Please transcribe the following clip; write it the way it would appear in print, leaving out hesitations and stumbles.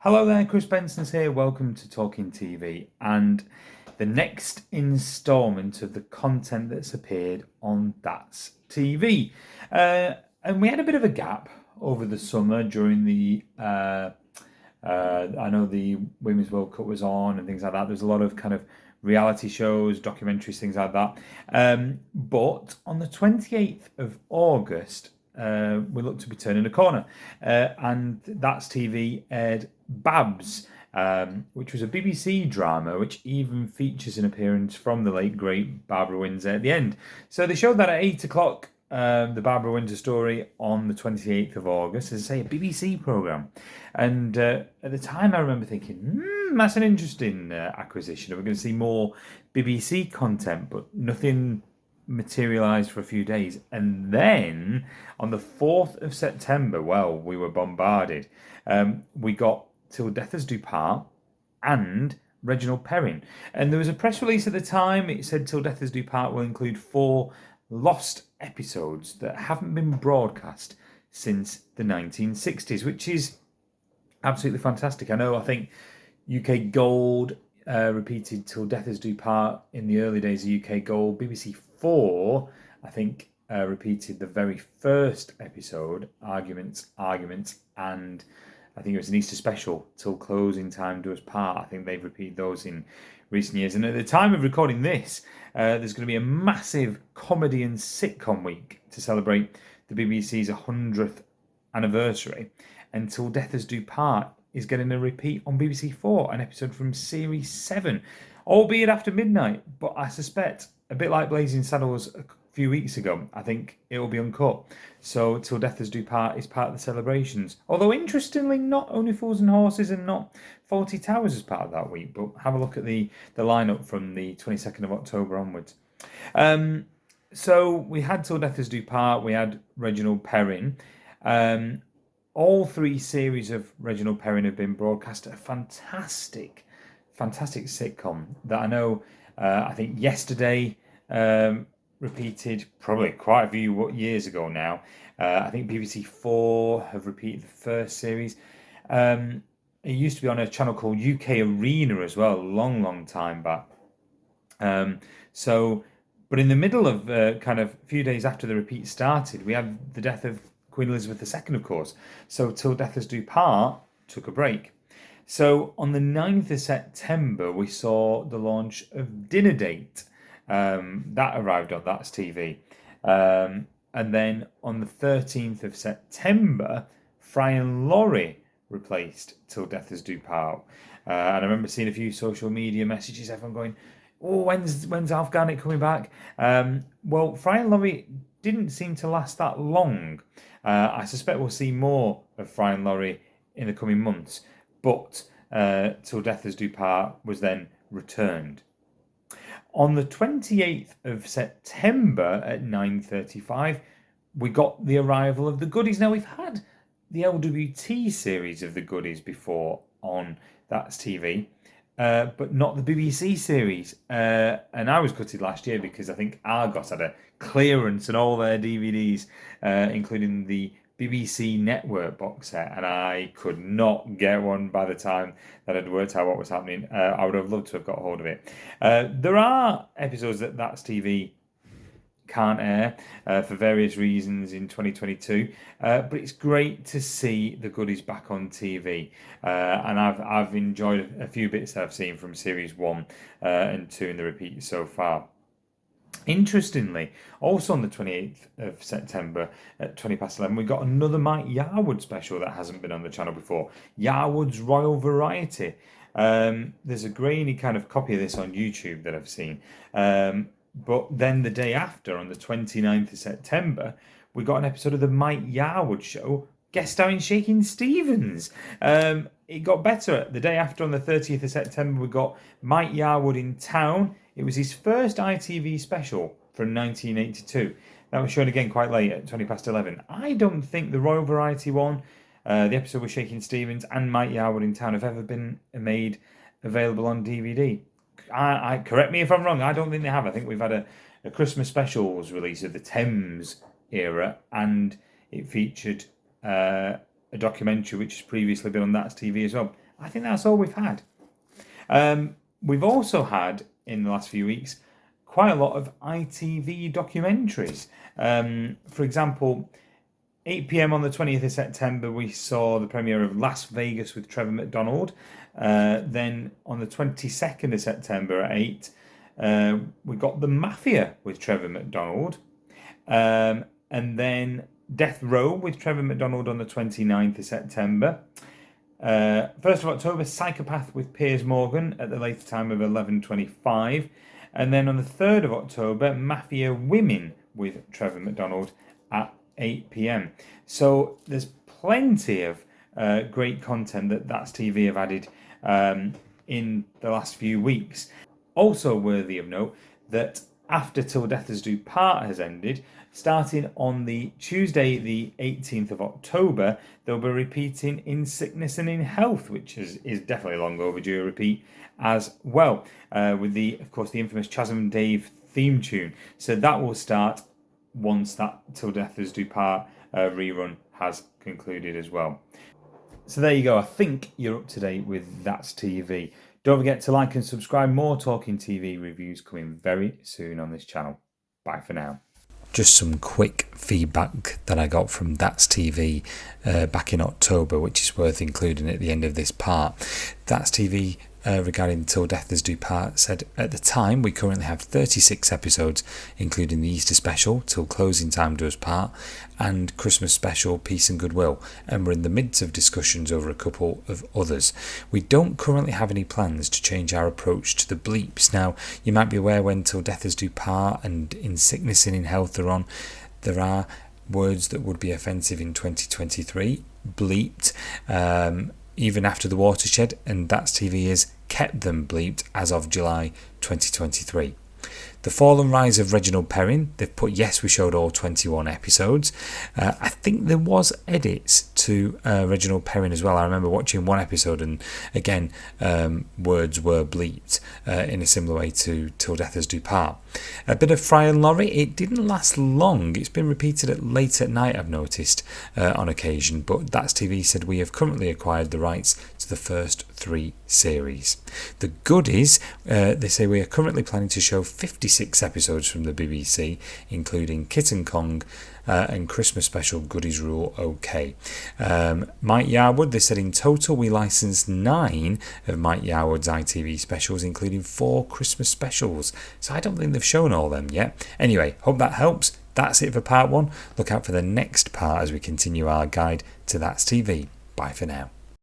Hello there, Chris Benson's here. Welcome to Talking TV and the next instalment of the content that's appeared on That's TV. And we had a bit of a gap over the summer during I know the Women's World Cup was on and things like that. There's a lot of kind of reality shows, documentaries, things like that. But on the 28th of August, we look to be turning a corner. And That's TV aired Babs, which was a BBC drama which even features an appearance from the late great Barbara Windsor at the end. So they showed that at 8 o'clock, the Barbara Windsor story on the 28th of August, as I say, a BBC programme. And at the time I remember thinking, that's an interesting acquisition. We're going to see more BBC content, but nothing materialised for a few days. And then on the 4th of September, well, we were bombarded. We got Till Death Us Do Part and Reginald Perrin. And there was a press release at the time. It said Till Death Us Do Part will include 4 lost episodes that haven't been broadcast since the 1960s, which is absolutely fantastic. I think UK Gold repeated Till Death Us Do Part in the early days of UK Gold. BBC 4, I think, repeated the very first episode, Arguments, and I think it was an Easter special, Till Closing Time Do Us Part. I think they've repeated those in recent years. And at the time of recording this, there's going to be a massive comedy and sitcom week to celebrate the BBC's 100th anniversary. And Till Death Us Do Part is getting a repeat on BBC 4, an episode from Series 7, albeit after midnight. But I suspect, a bit like Blazing Saddles a few weeks ago, I think it will be uncut. So Till Death Us Do Part is part of the celebrations. Although, interestingly, not Only Fools and Horses and not Fawlty Towers as part of that week. But have a look at the lineup from the 22nd of October onwards. So we had Till Death Us Do Part, we had Reginald Perrin. All 3 series of Reginald Perrin have been broadcast. A fantastic sitcom that I know, I think yesterday repeated probably quite a few years ago now. I think BBC 4 have repeated the first series. It used to be on a channel called UK Arena as well, long time back. But in the middle of kind of a few days after the repeat started, we had the death of Queen Elizabeth II, of course. So Till Death Us Do Part took a break. So on the 9th of September, we saw the launch of Dinner Date. That arrived on That's TV. And then on the 13th of September, Fry and Laurie replaced Till Death Us Do Part. And I remember seeing a few social media messages, everyone going, oh, when's Alf Garnett coming back? Well, Fry and Laurie didn't seem to last that long. I suspect we'll see more of Fry and Laurie in the coming months. But Till Death Us Do Part was then returned. On the 28th of September at 9:35, we got the arrival of The Goodies. Now, we've had the LWT series of The Goodies before on That's TV, but not the BBC series. And I was gutted last year because I think Argos had a clearance on all their DVDs, including the BBC Network box set, and I could not get one by the time that I'd worked out what was happening. I would have loved to have got hold of it. There are episodes that That's TV can't air for various reasons in 2022, but it's great to see The Goodies back on TV, and I've enjoyed a few bits that I've seen from Series 1 and 2 in the repeat so far. Interestingly, also on the 28th of September at 11:20, we got another Mike Yarwood special that hasn't been on the channel before. Yarwood's Royal Variety. There's a grainy kind of copy of this on YouTube that I've seen. But then the day after, on the 29th of September, we got an episode of the Mike Yarwood Show, guest starring Shakin' Stevens. It got better. The day after, on the 30th of September, we got Mike Yarwood in Town. It was his first ITV special from 1982. That was shown again quite late at 11:20. I don't think the Royal Variety one, the episode with Shakin' Stevens and Mike Yarwood in Town, have ever been made available on DVD. I correct me if I'm wrong. I don't think they have. I think we've had a Christmas specials release of the Thames era, and it featured a documentary which has previously been on That's TV as well. I think that's all we've had. We've also had, in the last few weeks, quite a lot of ITV documentaries. For example, 8 p.m. on the 20th of September, we saw the premiere of Las Vegas with Trevor McDonald. Then on the 22nd of September at 8, we got The Mafia with Trevor McDonald. And then Death Row with Trevor McDonald on the 29th of September. 1st of October, Psychopath with Piers Morgan at the later time of 11:25. And then on the 3rd of October, Mafia Women with Trevor McDonald at 8 p.m. So there's plenty of great content that That's TV have added in the last few weeks. Also worthy of note that after Till Death Us Do Part has ended, starting on the Tuesday, the 18th of October, they'll be repeating In Sickness and in Health, which is definitely long overdue a repeat as well, with of course, the infamous Chasm and Dave theme tune. So that will start once that Till Death Us Do Part rerun has concluded as well. So there you go. I think you're up to date with That's TV. Don't forget to like and subscribe. More Talking TV reviews coming very soon on this channel. Bye for now. Just some quick feedback that I got from That's TV back in October, which is worth including at the end of this part. That's TV regarding Till Death Us Do Part said, at the time we currently have 36 episodes, including the Easter special Till Closing Time Does Part and Christmas special Peace and Goodwill, and we're in the midst of discussions over a couple of others. We don't currently have any plans to change our approach to the bleeps. Now, you might be aware when Till Death Us Do Part and In Sickness and in Health are on, there are words that would be offensive in 2023 bleeped even after the watershed, and That's TV has kept them bleeped as of July 2023. The Fall and Rise of Reginald Perrin, they've put yes, we showed all 21 episodes. I think there was edits to Reginald Perrin as well. I remember watching one episode and again words were bleeped in a similar way to Till Death Us Do Part. A bit of Fry and Laurie, it didn't last long. It's been repeated late at night, I've noticed, on occasion, but That's TV said we have currently acquired the rights to the first 3 series. The Goodies, they say we are currently planning to show 56 episodes from the BBC, including Kitten Kong and Christmas special Goodies Rule OK. Mike Yarwood, they said in total we licensed 9 of Mike Yarwood's ITV specials, including 4 Christmas specials. So I don't think they've shown all them yet. Anyway, hope that helps. That's it for part 1. Look out for the next part as we continue our guide to That's TV. Bye for now.